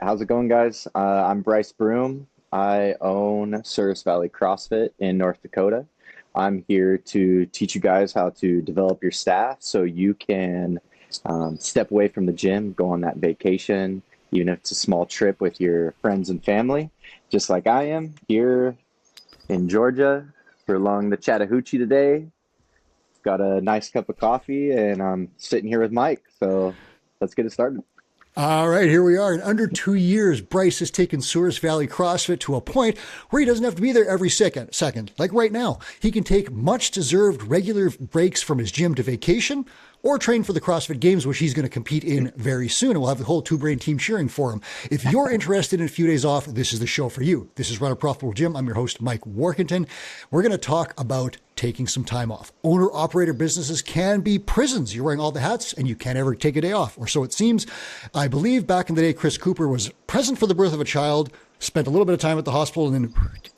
how's it going, guys? I'm Bryce Broome. I own Service Valley CrossFit in North Dakota. I'm here to teach you guys how to develop your staff so you can step away from the gym, go on that vacation, even if it's a small trip with your friends and family, just like I am here in Georgia. We're along the Chattahoochee today. Got a nice cup of coffee, and I'm sitting here with Mike. So let's get it started. All right, here we are. In under 2 years, Bryce has taken Source Valley CrossFit to a point where he doesn't have to be there every second. Like right now, he can take much deserved regular breaks from his gym to vacation or train for the CrossFit Games, which he's going to compete in very soon. And we'll have the whole Two Brain team cheering for him. If you're interested in a few days off, this is the show for you. This is Run a Profitable Gym. I'm your host, Mike Workington. We're going to talk about taking some time off. Owner-operator businesses can be prisons. You're wearing all the hats and you can't ever take a day off, or so it seems. I believe back in the day, Chris Cooper was present for the birth of a child, spent a little bit of time at the hospital, and then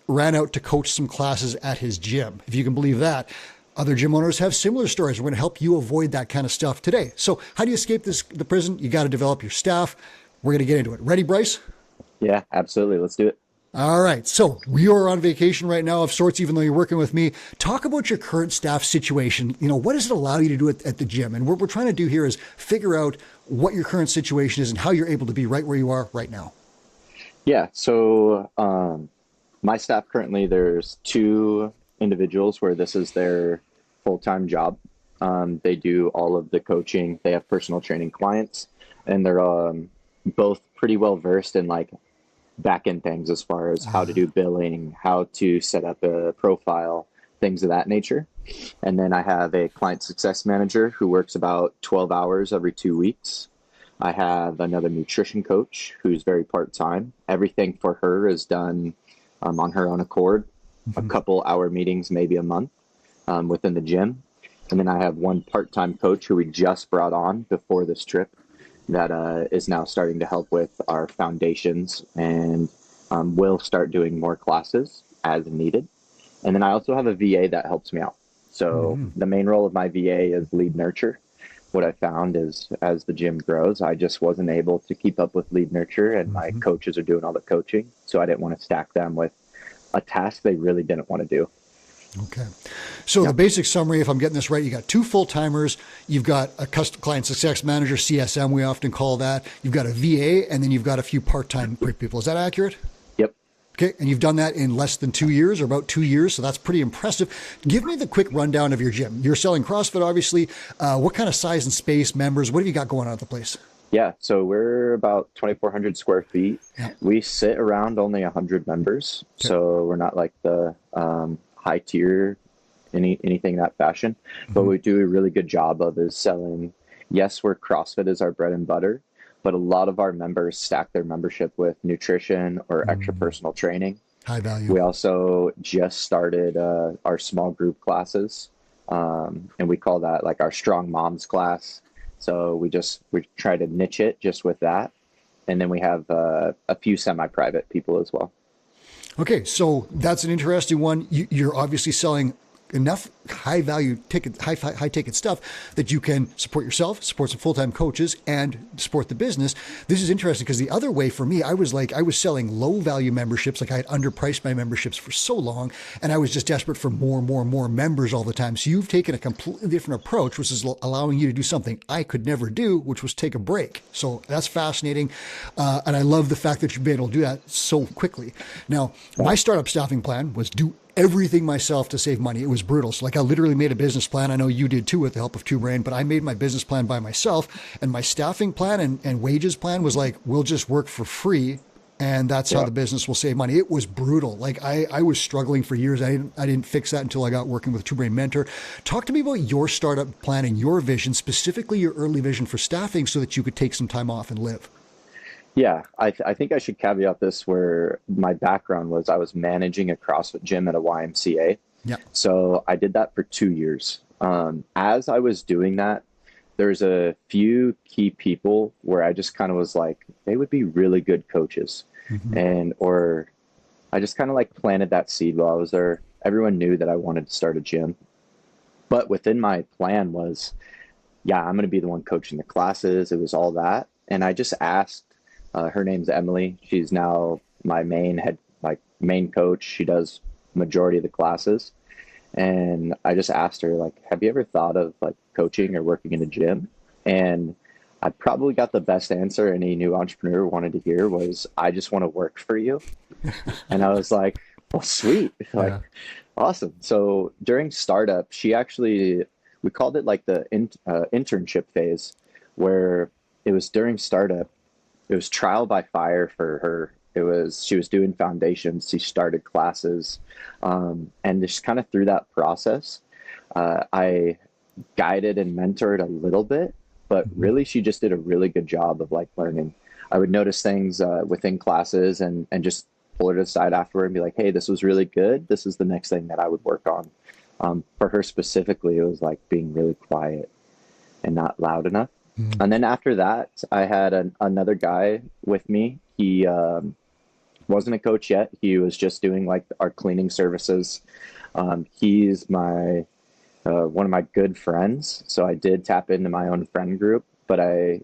ran out to coach some classes at his gym. If you can believe that. Other gym owners have similar stories. We're going to help you avoid that kind of stuff today. So how do you escape the prison? You got to develop your staff. We're going to get into it. Ready, Bryce? Yeah, absolutely. Let's do it. All right. So we are on vacation right now of sorts, even though you're working with me. Talk about your current staff situation. What does it allow you to do at the gym? And what we're trying to do here is figure out what your current situation is and how you're able to be right where you are right now. Yeah. So my staff currently, there's two individuals where this is their full-time job. They do all of the coaching. They have personal training clients, and they're both pretty well versed in like back-end things as far as how to do billing, how to set up a profile, things of that nature. And then I have a client success manager who works about 12 hours every 2 weeks. I have another nutrition coach who's very part-time. Everything for her is done on her own accord. A couple hour meetings, maybe a month within the gym. And then I have one part-time coach who we just brought on before this trip that is now starting to help with our foundations and will start doing more classes as needed. And then I also have a VA that helps me out. So the main role of my VA is lead nurture. What I found is as the gym grows, I just wasn't able to keep up with lead nurture, and my coaches are doing all the coaching. So I didn't want to stack them with a task they really didn't want to do. Okay. So the basic summary, if I'm getting this right, you got two full-timers, you've got a custom client success manager, CSM, we often call that. You've got a VA, and then you've got a few part-time people. Is that accurate? Yep. Okay. And you've done that in less than 2 years or about 2 years. So that's pretty impressive. Give me the quick rundown of your gym. You're selling CrossFit, obviously. What kind of size and space, members? What have you got going on at the place? Yeah, so we're about 2,400 square feet. Yeah. We sit around only 100 members, so we're not like the high tier, anything in that fashion. But what we do a really good job of is selling. Yes, we're CrossFit is our bread and butter, but a lot of our members stack their membership with nutrition or extra personal training. High value. We also just started our small group classes, and we call that like our Strong Moms class. So we try to niche it just with that. And then we have a few semi-private people as well. Okay, so that's an interesting one. You're obviously selling enough high ticket stuff that you can support yourself, support some full-time coaches, and support the business. This is interesting because the other way for me, I was selling low value memberships. Like I had underpriced my memberships for so long, and I was just desperate for more members all the time. So you've taken a completely different approach, which is allowing you to do something I could never do, which was take a break. So that's fascinating. And I love the fact that you've been able to do that so quickly. Now, my startup staffing plan was do everything myself to save money. It was brutal. So like I literally made a business plan. I know you did too with the help of Two Brain, but I made my business plan by myself, and my staffing plan and wages plan was like, we'll just work for free. And that's how the business will save money. It was brutal. Like I was struggling for years. I didn't fix that until I got working with Two Brain Mentor. Talk to me about your startup plan and your vision, specifically your early vision for staffing so that you could take some time off and live. Yeah, I think I should caveat this where my background was I was managing a CrossFit gym at a YMCA. Yeah. So I did that for 2 years. As I was doing that, there's a few key people where I just kind of was like, they would be really good coaches. Or I just kind of like planted that seed while I was there. Everyone knew that I wanted to start a gym. But within my plan was, yeah, I'm going to be the one coaching the classes. It was all that. And I just asked Her name's Emily. She's now my main coach. She does majority of the classes. And I just asked her, like, have you ever thought of like coaching or working in a gym? And I probably got the best answer any new entrepreneur wanted to hear was, I just want to work for you. And I was like, well, sweet. Like, Yeah. awesome. So during startup, we called it like the internship phase, where it was during startup. It was trial by fire for her. She was doing foundations. She started classes, and just kind of through that process, I guided and mentored a little bit, but Mm-hmm. really she just did a really good job of like learning. I would notice things within classes and just pull her to the side afterward and be like, hey, this was really good. This is the next thing that I would work on. For her specifically, it was like being really quiet and not loud enough. Mm-hmm. And then after that, I had another guy with me. He wasn't a coach yet. He was just doing like our cleaning services. He's my one of my good friends, so I did tap into my own friend group, but I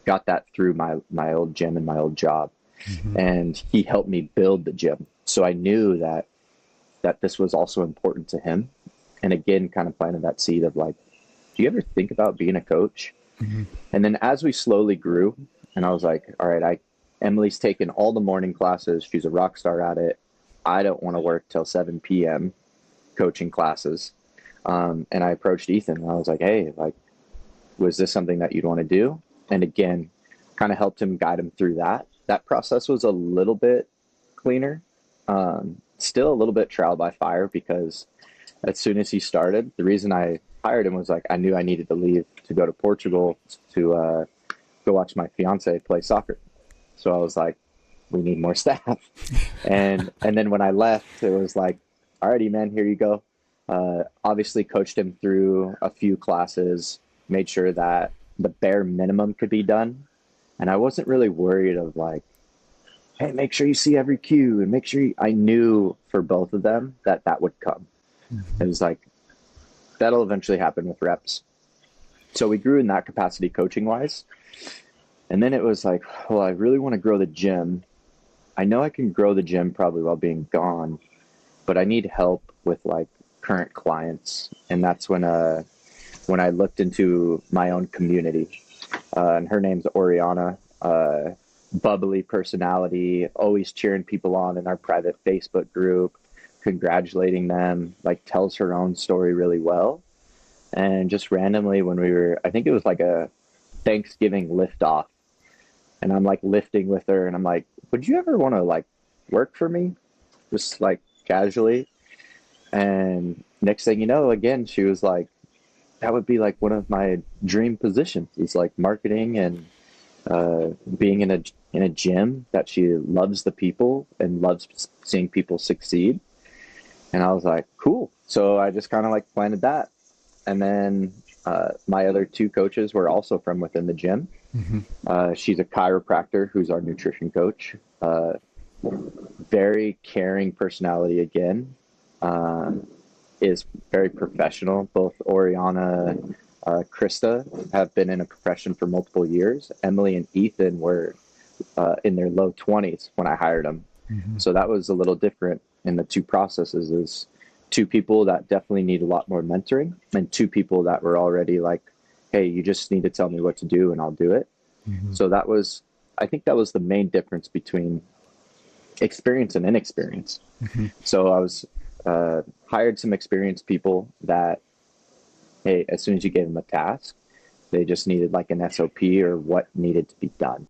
got that through my old gym and my old job, Mm-hmm. and he helped me build the gym. So I knew that this was also important to him, and again, kind of planted that seed of like, do you ever think about being a coach? Mm-hmm. And then as we slowly grew, and I was like, all right, Emily's taken all the morning classes. She's a rock star at it. I don't want to work till 7 p.m. coaching classes. And I approached Ethan and I was like, hey, like, was this something that you'd want to do? And again, kind of helped him, guide him through that. That process was a little bit cleaner. Still a little bit trial by fire, because as soon as he started, the reason I hired him was like, I knew I needed to leave to go to Portugal to go watch my fiance play soccer. So I was like, we need more staff. And then when I left, it was like, alrighty, man, here you go. Obviously coached him through a few classes, made sure that the bare minimum could be done. And I wasn't really worried of like, hey, make sure you see every cue and make sure I knew for both of them that would come. It was like, that'll eventually happen with reps. So we grew in that capacity coaching wise. And then it was like, well, I really want to grow the gym. I know I can grow the gym probably while being gone, but I need help with like current clients. And that's when I looked into my own community. And her name's Oriana. Bubbly personality, always cheering people on in our private Facebook group, congratulating them, like tells her own story really well. And just randomly when I think it was like a Thanksgiving lift off, and I'm like lifting with her and I'm like, would you ever want to like work for me? Just like casually. And next thing you know, again, she was like, that would be like one of my dream positions, is like marketing and being in a gym that she loves the people and loves seeing people succeed. And I was like, cool. So I just kind of like planted that. And then my other two coaches were also from within the gym. Mm-hmm. She's a chiropractor who's our nutrition coach. Very caring personality again. Is very professional. Both Oriana, Krista have been in a profession for multiple years. Emily and Ethan were in their low 20s when I hired them. Mm-hmm. So that was a little different in the two processes. Is two people that definitely need a lot more mentoring, and two people that were already like, hey, you just need to tell me what to do and I'll do it. Mm-hmm. So I think that was the main difference between experience and inexperience. Mm-hmm. So I was hired some experienced people that, hey, as soon as you gave them a task, they just needed like an SOP or what needed to be done.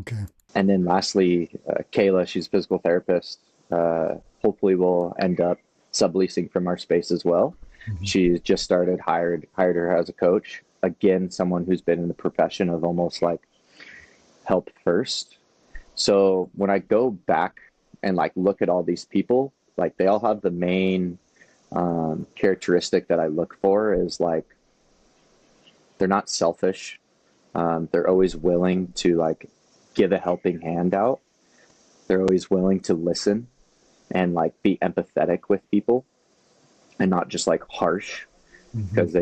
Okay. And then lastly, Kayla, she's a physical therapist. Hopefully will end up subleasing from our space as well. Mm-hmm. She's just hired her as a coach. Again, someone who's been in the profession of almost like help first. So when I go back and like look at all these people, like they all have the main characteristic that I look for is like, they're not selfish. They're always willing to like give a helping hand out. They're always willing to listen and like be empathetic with people and not just like harsh, Mm-hmm. because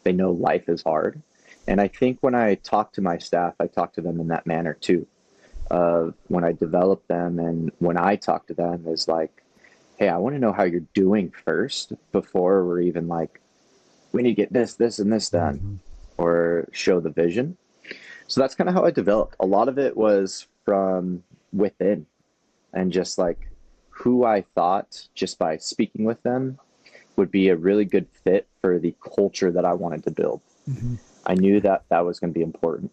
they know life is hard. And I think when I talk to my staff, I talk to them in that manner too. When I develop them and when I talk to them is like, hey, I want to know how you're doing first before we're even like, we need to get this, this, and this done, Mm-hmm. or show the vision. So that's kind of how I developed. A lot of it was from within and just like who I thought just by speaking with them would be a really good fit for the culture that I wanted to build. Mm-hmm. I knew that that was going to be important.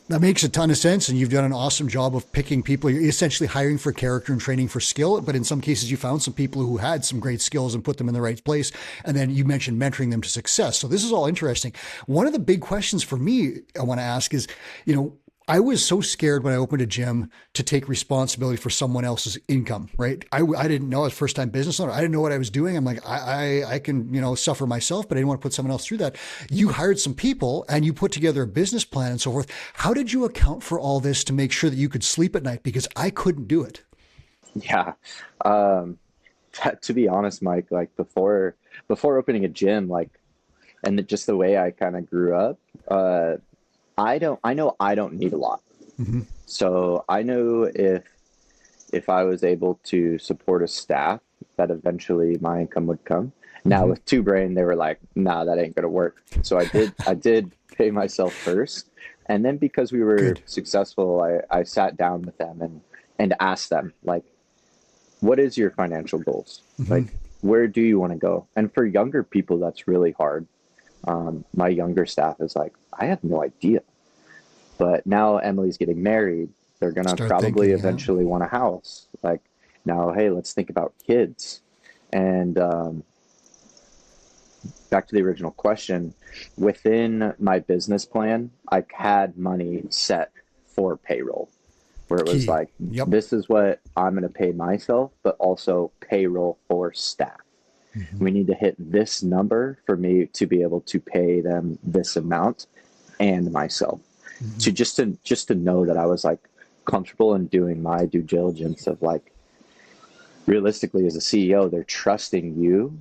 That makes a ton of sense. And you've done an awesome job of picking people. You're essentially hiring for character and training for skill. But in some cases, you found some people who had some great skills and put them in the right place. And then you mentioned mentoring them to success. So this is all interesting. One of the big questions for me I want to ask is, I was so scared when I opened a gym to take responsibility for someone else's income, right? I didn't know. I was first time business owner. I didn't know what I was doing. I'm like, I can, suffer myself, but I didn't want to put someone else through that. You hired some people and you put together a business plan and so forth. How did you account for all this to make sure that you could sleep at night? Because I couldn't do it. Yeah. Um, to be honest, Mike, like before opening a gym, like, and just the way I kind of grew up, I know I don't need a lot. Mm-hmm. So I know if I was able to support a staff, that eventually my income would come. Now Mm-hmm. with Two Brain, they were like, nah, that ain't gonna work. So I did pay myself first. And then because we were Good. successful, I sat down with them and asked them, like, what is your financial goals? Mm-hmm. Like, where do you want to go? And for younger people, that's really hard. My younger staff is like, I have no idea. But now Emily's getting married. They're going to Start probably thinking, yeah. eventually want a house. Like, now, hey, let's think about kids. And back to the original question, within my business plan, I had money set for payroll, where it was Key. like, Yep. this is what I'm going to pay myself, but also payroll for staff. Mm-hmm. We need to hit this number for me to be able to pay them this amount and myself. Mm-hmm. To know that I was like comfortable in doing my due diligence of like realistically as a CEO, they're trusting you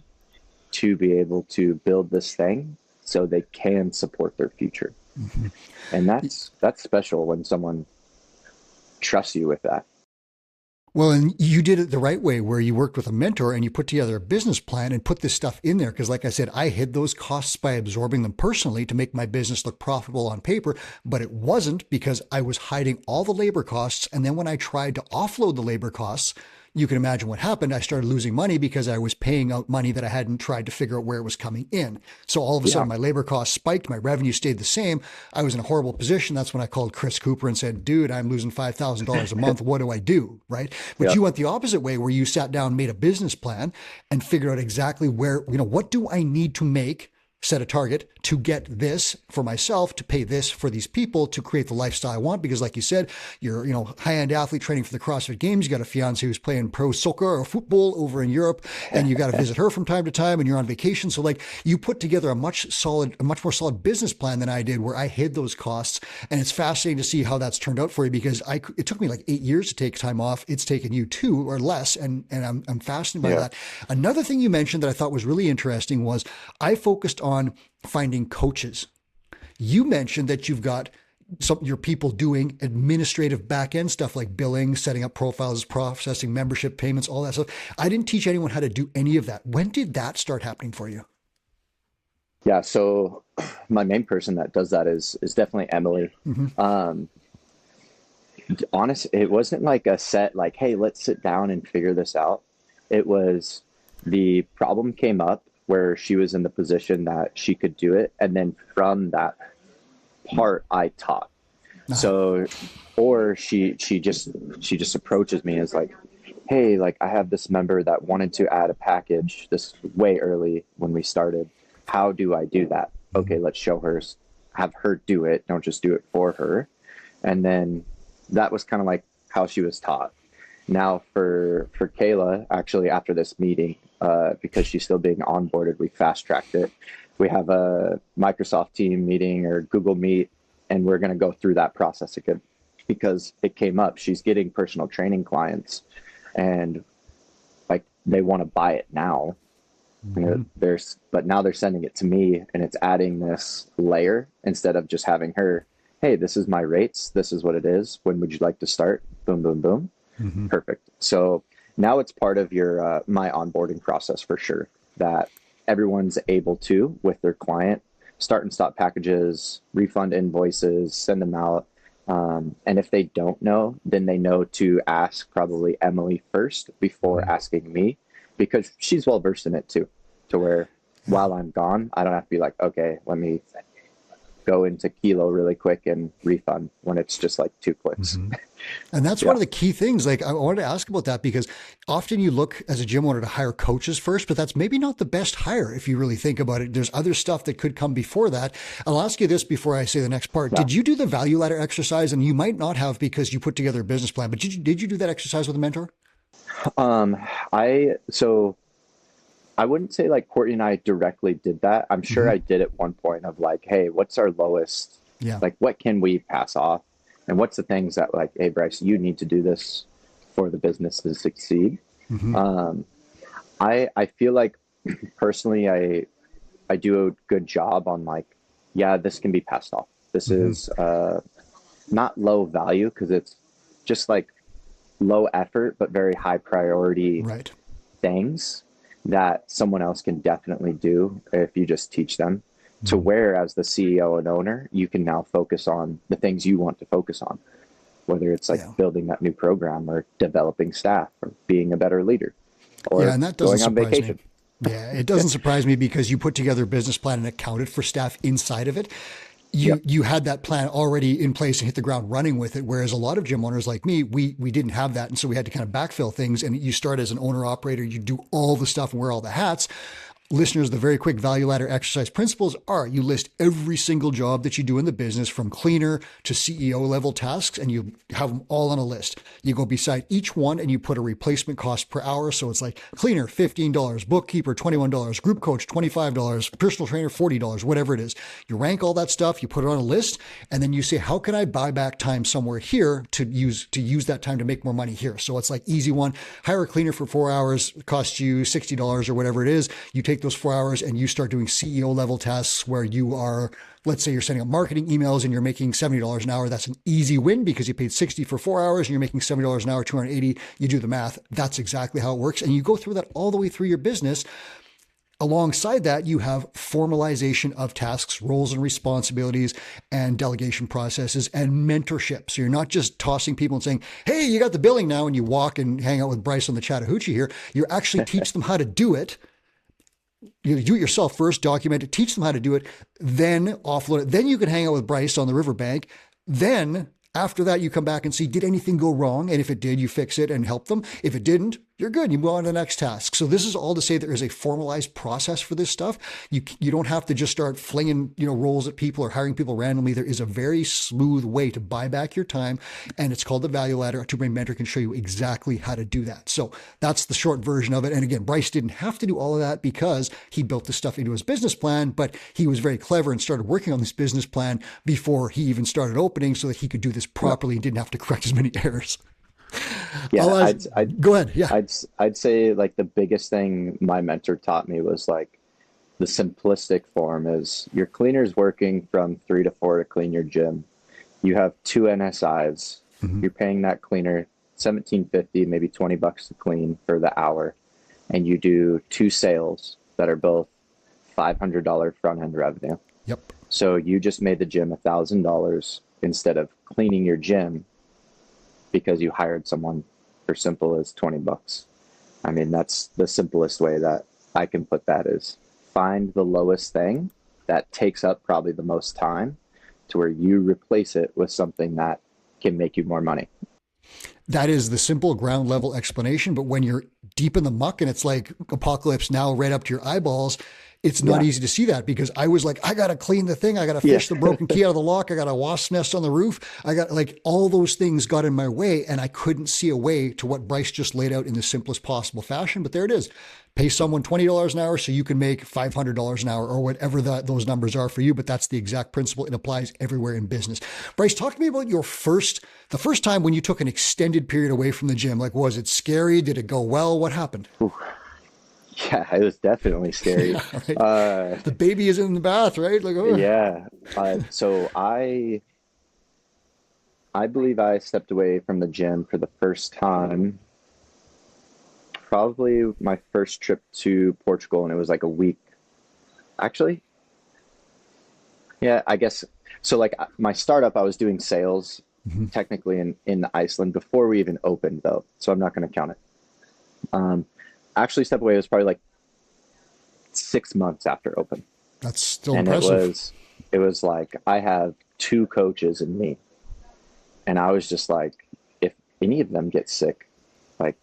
to be able to build this thing so they can support their future. Mm-hmm. And that's special when someone trusts you with that. Well, and you did it the right way where you worked with a mentor and you put together a business plan and put this stuff in there. Because, like I said, I hid those costs by absorbing them personally to make my business look profitable on paper, but it wasn't because I was hiding all the labor costs. And then when I tried to offload the labor costs, you can imagine what happened. I started losing money because I was paying out money that I hadn't tried to figure out where it was coming in. So all of a Yeah. sudden, my labor costs spiked, my revenue stayed the same. I was in a horrible position. That's when I called Chris Cooper and said, dude, I'm losing $5,000 a month. What do I do? Right. But Yeah. you went the opposite way where you sat down, made a business plan and figured out exactly where, what do I need to make, set a target to get this for myself, to pay this for these people, to create the lifestyle I want. Because like you said, you're, high-end athlete training for the CrossFit Games. You got a fiance who's playing pro soccer or football over in Europe, and you got to visit her from time to time, and you're on vacation. So like you put together a much more solid business plan than I did, where I hid those costs. And it's fascinating to see how that's turned out for you, because it took me like 8 years to take time off. It's taken you 2 or less. And I'm fascinated by Yeah. that. Another thing you mentioned that I thought was really interesting was I focused on finding coaches. You mentioned that you've got your people doing administrative back end stuff like billing, setting up profiles, processing membership payments, all that stuff. I didn't teach anyone how to do any of that. When did that start happening for you? Yeah. So my main person that does that is definitely Emily. Mm-hmm. Um, Honest, it wasn't like a set like, hey, let's sit down and figure this out. It was the problem came up where she was in the position that she could do it, and then from that part I taught. Uh-huh. So or she just approaches me as like, hey, like I have this member that wanted to add a package this way early when we started. How do I do that? Okay, let's show her, have her do it, don't just do it for her. And then that was kind of like how she was taught. Now for Kayla, actually after this meeting, because she's still being onboarded, we fast tracked it. We have a Microsoft Team meeting or Google Meet, and we're going to go through that process again because it came up. She's getting personal training clients, and like they want to buy it now, And but now they're sending it to me, and it's adding this layer instead of just having her, hey, this is my rates. This is what it is. When would you like to start? Boom, boom, boom. Mm-hmm. Perfect. So now it's part of your, my onboarding process for sure, that everyone's able to, with their client, start and stop packages, refund invoices, send them out. And if they don't know, then they know to ask probably Emily first before asking me, because she's well versed in it too, to where while I'm gone, I don't have to be like, okay, let me go into Kilo really quick and refund, when it's just like 2 clicks. Mm-hmm. And that's one of the key things. Like, I wanted to ask about that because often you look as a gym owner to hire coaches first, but that's maybe not the best hire if you really think about it. There's other stuff that could come before that. I'll ask you this before I say the next part. Yeah. Did you do the value ladder exercise? And you might not have because you put together a business plan, but did you do that exercise with a mentor? So I wouldn't say like Courtney and I directly did that. I'm sure I did at one point of like, hey, what's our lowest? Yeah. Like, what can we pass off? And what's the things that like, hey, Bryce, you need to do this for the business to succeed. I feel like personally, I do a good job on like, yeah, this can be passed off. This is not low value because it's just like low effort, but very high priority things that someone else can definitely do if you just teach them, to where as the CEO and owner, you can now focus on the things you want to focus on, whether it's like building that new program or developing staff or being a better leader or and that doesn't going on vacation. Me. Yeah, it doesn't surprise me because you put together a business plan and accounted for staff inside of it. You had that plan already in place and hit the ground running with it. Whereas a lot of gym owners like me, we didn't have that. And so we had to kind of backfill things. And you start as an owner operator, you do all the stuff and wear all the hats. Listeners, the very quick value ladder exercise principles are you list every single job that you do in the business from cleaner to CEO level tasks, and you have them all on a list. You go beside each one and you put a replacement cost per hour. So it's like cleaner, $15, bookkeeper, $21, group coach, $25, personal trainer, $40, whatever it is. You rank all that stuff, you put it on a list, and then you say, how can I buy back time somewhere here to use that time to make more money here? So it's like easy one, hire a cleaner for 4 hours, costs you $60 or whatever it is. You take those 4 hours and you start doing CEO level tasks where you are, let's say you're sending out marketing emails and you're making $70 an hour. That's an easy win because you paid 60 for 4 hours and you're making $70 an hour, 280. You do the math. That's exactly how it works. And you go through that all the way through your business. Alongside that, you have formalization of tasks, roles and responsibilities, and delegation processes and mentorship. So you're not just tossing people and saying, hey, you got the billing now, and you walk and hang out with Bryce on the Chattahoochee here. You actually teach them how to do it. You do it yourself first, document it, teach them how to do it, then offload it. Then you can hang out with Bryce on the riverbank. Then after that, you come back and see, did anything go wrong? And if it did, you fix it and help them. If it didn't, you're good. You move on to the next task. So this is all to say there is a formalized process for this stuff. You don't have to just start flinging, roles at people or hiring people randomly. There is a very smooth way to buy back your time. And it's called the value ladder. A two-brain mentor can show you exactly how to do that. So that's the short version of it. And again, Bryce didn't have to do all of that because he built this stuff into his business plan, but he was very clever and started working on this business plan before he even started opening so that he could do this properly and didn't have to correct as many errors. Yeah, go ahead. Yeah, I'd say like the biggest thing my mentor taught me was like the simplistic form is your cleaner's working from 3 to 4 to clean your gym. You have 2 NSIs. You're paying that cleaner $17.50, maybe $20 to clean for the hour, and you do 2 sales that are both $500 front end revenue. Yep. So you just made the gym $1,000 instead of cleaning your gym because you hired someone for simple as $20. I mean, that's the simplest way that I can put that is find the lowest thing that takes up probably the most time to where you replace it with something that can make you more money. That is the simple ground level explanation. But when you're deep in the muck and it's like apocalypse now right up to your eyeballs, it's not easy to see that because I was like, I got to clean the thing. I got to fish the broken key out of the lock. I got a wasp nest on the roof. I got like all those things got in my way and I couldn't see a way to what Bryce just laid out in the simplest possible fashion. But there it is. Pay someone $20 an hour so you can make $500 an hour or whatever those numbers are for you. But that's the exact principle. It applies everywhere in business. Bryce, talk to me about the first time when you took an extended period away from the gym. Like, was it scary? Did it go well? What happened? Yeah, it was definitely scary. Yeah, right. Uh, The baby is in the bath, right? Like, oh, yeah. So I believe I stepped away from the gym for the first time, probably my first trip to Portugal, and it was like a week. Actually, yeah, I guess so. Like my startup, I was doing sales mhm. technically in Iceland before we even opened, though, so I'm not going to count it. Um, actually, step away was probably like 6 months after open, That's still and it impressive. was it was like I have two coaches and me, and I was just like, if any of them get sick, like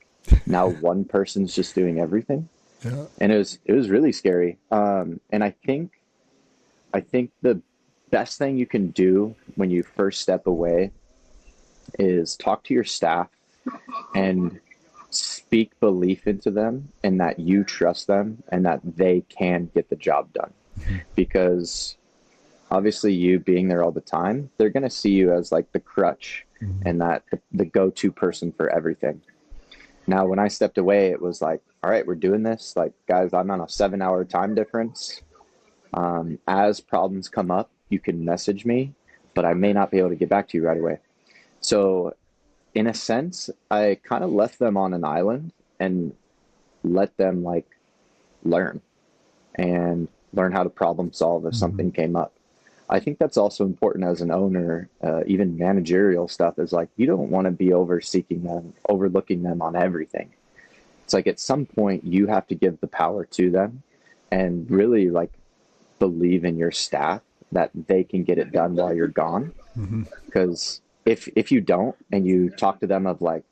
now one person's just doing everything, Yeah. and it was really scary. And I think the best thing you can do when you first step away is talk to your staff and speak belief into them and that you trust them and that they can get the job done. Mhm. Because obviously, you being there all the time, they're going to see you as like the crutch Mhm. and that the go-to person for everything. Now, when I stepped away, it was like, all right, we're doing this. Like, guys, I'm on a 7 hour time difference. As problems come up, you can message me, but I may not be able to get back to you right away. So, in a sense, I kind of left them on an island and let them like learn and learn how to problem solve if Mhm. something came up. I think that's also important as an owner, even managerial stuff is like you don't want to be overlooking them on everything. It's like at some point you have to give the power to them and really like believe in your staff that they can get it done while you're gone. Mhm. Because if you don't and you talk to them of like,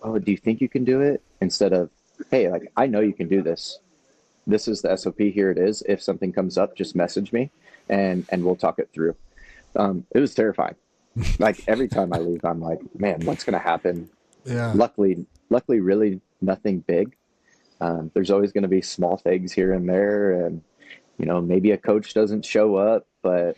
oh, do you think you can do it? Instead of, hey, like I know you can do this. This is the SOP. Here it is. If something comes up, just message me, and we'll talk it through. It was terrifying. Like every time I leave, I'm like, man, what's going to happen? Yeah. Luckily, really nothing big. There's always going to be small things here and there, and maybe a coach doesn't show up, but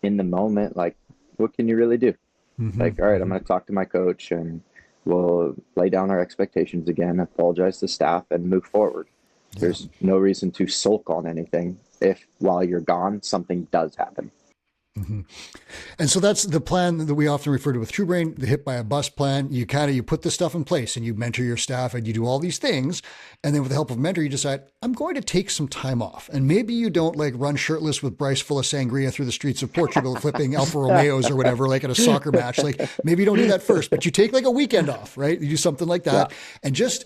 in the moment, like, what can you really do? Mhm. Like, all right, I'm Mhm. going to talk to my coach, and we'll lay down our expectations again, apologize to staff, and move forward. Yeah. There's no reason to sulk on anything if while you're gone, something does happen. Mhm. And so that's the plan that we often refer to with True Brain, the hit by a bus plan. You put this stuff in place and you mentor your staff and you do all these things. And then with the help of a mentor, you decide, I'm going to take some time off. And maybe you don't like run shirtless with Bryce full of sangria through the streets of Portugal, flipping Alfa Romeos or whatever, like at a soccer match. Like maybe you don't do that first, but you take like a weekend off, right? You do something like Yeah. that and just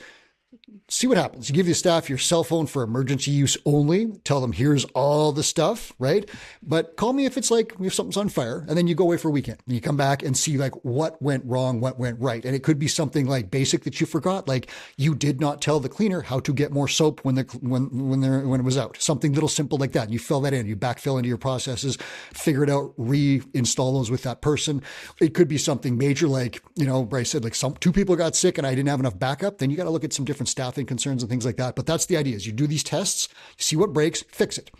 see what happens. You give your staff your cell phone for emergency use only. Tell them here's all the stuff, right? But call me if it's like if something's on fire, and then you go away for a weekend. And you come back and see like what went wrong, what went right, and it could be something like basic that you forgot, like you did not tell the cleaner how to get more soap when it was out. Something little simple like that. You fill that in. You backfill into your processes, figure it out, reinstall those with that person. It could be something major like Bryce said, like two people got sick and I didn't have enough backup. Then you got to look at some different staffing concerns and things like that. But that's the idea: is you do these tests, you see what breaks, fix it.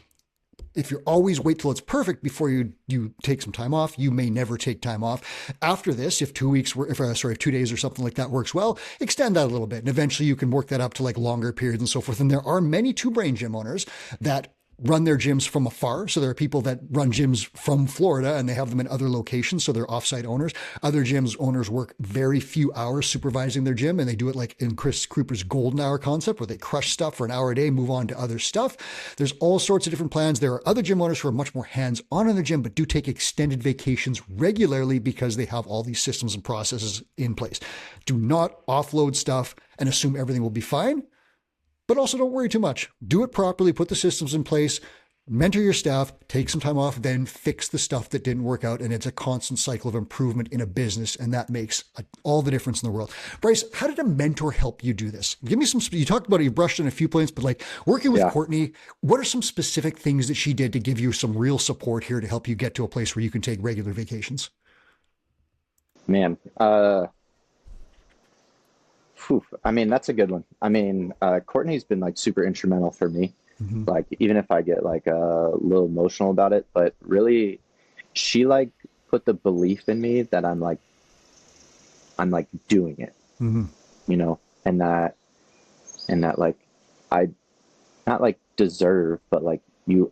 If you always wait till it's perfect before you take some time off, you may never take time off. After this, if 2 weeks, if 2 days or something like that works well, extend that a little bit, and eventually you can work that up to like longer periods and so forth. And there are many two brain gym owners that run their gyms from afar. So there are people that run gyms from Florida and they have them in other locations. So they're offsite owners. Other gyms owners work very few hours supervising their gym, and they do it like in Chris Kruper's golden hour concept where they crush stuff for an hour a day, move on to other stuff. There's all sorts of different plans. There are other gym owners who are much more hands-on in the gym, but do take extended vacations regularly because they have all these systems and processes in place. Do not offload stuff and assume everything will be fine. But also don't worry too much. Do it properly, put the systems in place, mentor your staff, take some time off, then fix the stuff that didn't work out. And it's a constant cycle of improvement in a business. And that makes all the difference in the world. Bryce, how did a mentor help you do this? Give me some, you talked about it, you brushed on a few points, but like working with Yeah, Courtney, what are some specific things that she did to give you some real support here to help you get to a place where you can take regular vacations? man. I mean, that's a good one. I mean, Courtney's been like super instrumental for me. Mm-hmm. Like, even if I get like a little emotional about it, but really, she like put the belief in me that I'm like doing it, Mm-hmm. you know, and that like I not like deserve, but like you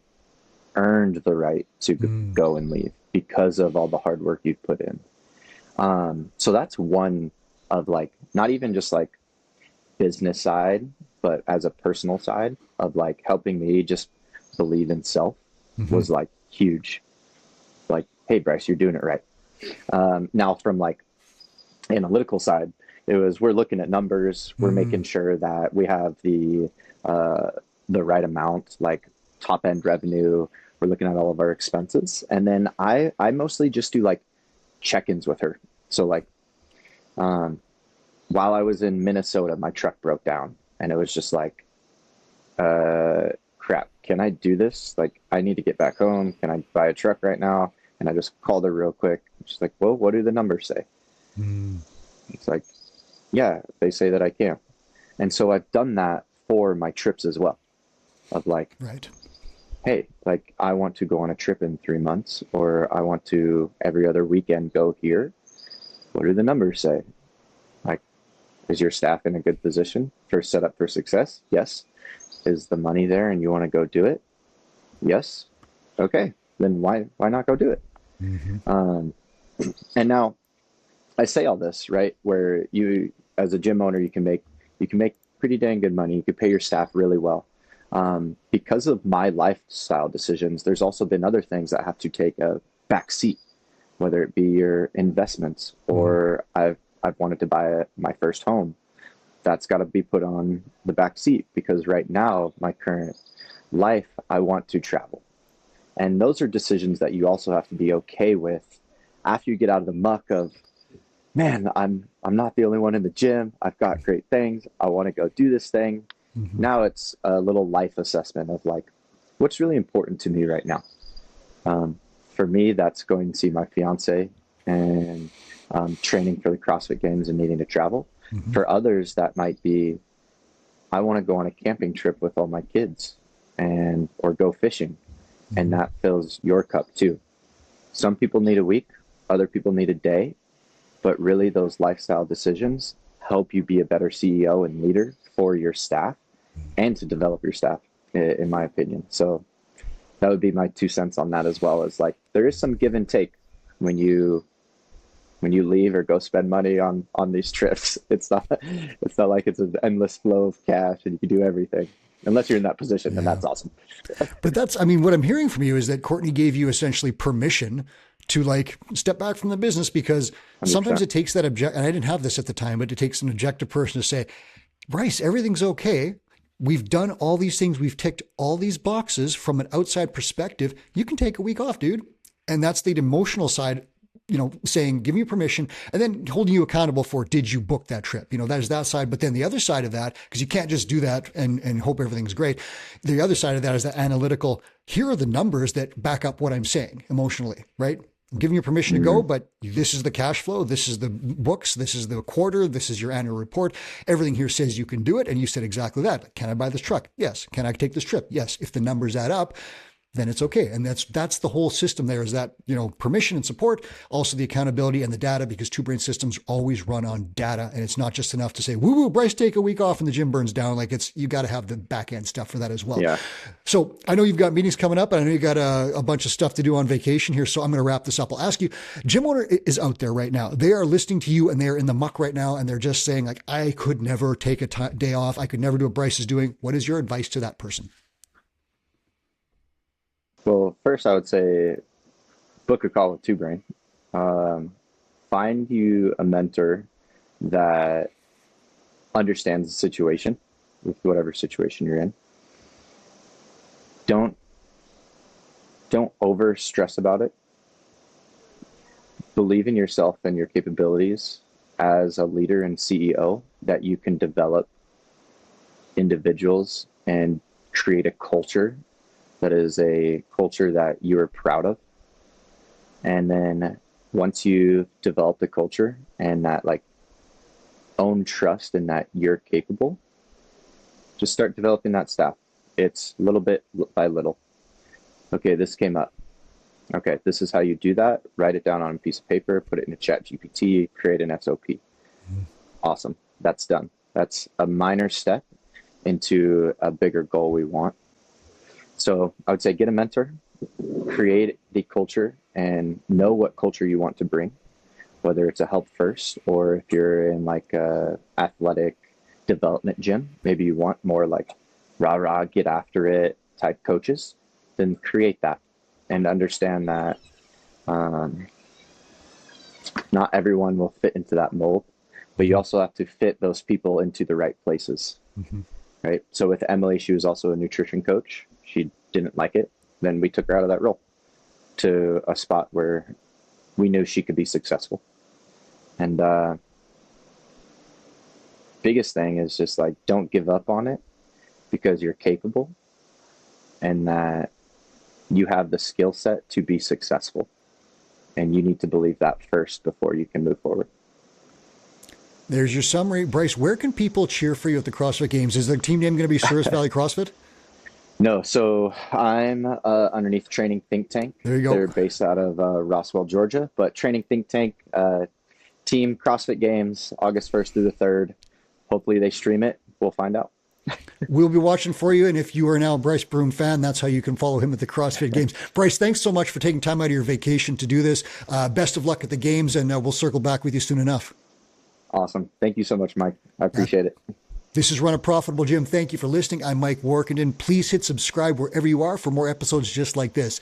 earned the right to go and leave because of all the hard work you've put in. So that's one of like, not even just like business side, but as a personal side of like helping me just believe in self was like huge. Like, hey, Bryce, you're doing it right. Now from like analytical side, it was, we're looking at numbers, we're making sure that we have the right amount, like top end revenue. We're looking at all of our expenses. And then I mostly just do like check-ins with her. So like, while I was in Minnesota, my truck broke down and it was just like, crap, can I do this? Like, I need to get back home. Can I buy a truck right now? And I just called her real quick. She's like, well, what do the numbers say? It's like, yeah, they say that I can. And so I've done that for my trips as well, of like, Right. hey, like I want to go on a trip in 3 months, or I want to every other weekend go here. What do the numbers say? Like, is your staff in a good position for set up for success? Yes. Is the money there and you want to go do it? Yes. Okay. Then why not go do it? And now I say all this, right? Where you, as a gym owner, you can make pretty dang good money. You could pay your staff really well. Because of my lifestyle decisions, there's also been other things that have to take a back seat, whether it be your investments or I've wanted to buy my first home. That's got to be put on the back seat because right now, my current life, I want to travel. And those are decisions that you also have to be okay with after you get out of the muck of, man, I'm not the only one in the gym. I've got great things. I want to go do this thing. Now it's a little life assessment of like, what's really important to me right now. For me, that's going to see my fiance and training for the CrossFit Games and needing to travel. For others, that might be, I want to go on a camping trip with all my kids and or go fishing. And that fills your cup too. Some people need a week, other people need a day, but really those lifestyle decisions help you be a better CEO and leader for your staff and to develop your staff, in my opinion. So that would be my 2 cents on that, as well as like, there is some give and take when you leave or go spend money on these trips. It's not like it's an endless flow of cash and you can do everything. Unless you're in that position, then that's awesome. But that's, I mean, what I'm hearing from you is that Courtney gave you essentially permission to like step back from the business, because sometimes it takes that and I didn't have this at the time, but it takes an objective person to say, Bryce, everything's okay. We've done all these things. We've ticked all these boxes from an outside perspective. You can take a week off, dude. And that's the emotional side, saying, give me permission, and then holding you accountable for, did you book that trip? There's that side. But then the other side of that, because you can't just do that and hope everything's great. The other side of that is that analytical, here are the numbers that back up what I'm saying emotionally, right? I'm giving you permission to go, but this is the cash flow. This is the books. This is the quarter. This is your annual report. Everything here says you can do it. And you said exactly that. Can I buy this truck? Yes. Can I take this trip? Yes. If the numbers add up, then it's okay. And that's the whole system there, is that, permission and support, also the accountability and the data, because Two Brain Systems always run on data. And it's not just enough to say, woo, Bryce, take a week off and the gym burns down. Like, you got to have the back end stuff for that as well. Yeah. So I know you've got meetings coming up, and I know you got a bunch of stuff to do on vacation here. So I'm going to wrap this up. I'll ask you, gym owner is out there right now. They are listening to you and they're in the muck right now. And they're just saying like, I could never take a day off. I could never do what Bryce is doing. What is your advice to that person? Well, first I would say book a call with Two Brain. Find you a mentor that understands the situation, with whatever situation you're in. Don't over stress about it. Believe in yourself and your capabilities as a leader and CEO, that you can develop individuals and create a culture that is a culture that you are proud of. And then once you develop the culture and that like own trust in that you're capable, just start developing that staff. It's little bit by little. Okay, this came up. Okay, this is how you do that. Write it down on a piece of paper, put it in a chat GPT, create an SOP. Awesome. That's done. That's a minor step into a bigger goal we want. So I would say get a mentor, create the culture, and know what culture you want to bring, whether it's a health first, or if you're in like a athletic development gym, maybe you want more like rah, get after it type coaches, then create that and understand that not everyone will fit into that mold, but you also have to fit those people into the right places. Right. So with Emily, she was also a nutrition coach. She didn't like it. Then we took her out of that role to a spot where we knew she could be successful. And biggest thing is just like, don't give up on it, because you're capable and that you have the skill set to be successful. And you need to believe that first before you can move forward. There's your summary. Bryce, where can people cheer for you at the CrossFit Games? Is the team name going to be Souris Valley CrossFit? No, so I'm underneath Training Think Tank. There you go. They're based out of Roswell, Georgia. But Training Think Tank, team CrossFit Games, August 1st through the 3rd. Hopefully they stream it. We'll find out. We'll be watching for you. And if you are now a Bryce Broome fan, that's how you can follow him at the CrossFit Games. Bryce, thanks so much for taking time out of your vacation to do this. Best of luck at the games, and we'll circle back with you soon enough. Awesome. Thank you so much, Mike. I appreciate it. This is Run a Profitable Gym. Thank you for listening. I'm Mike Workenden. Please hit subscribe wherever you are for more episodes just like this.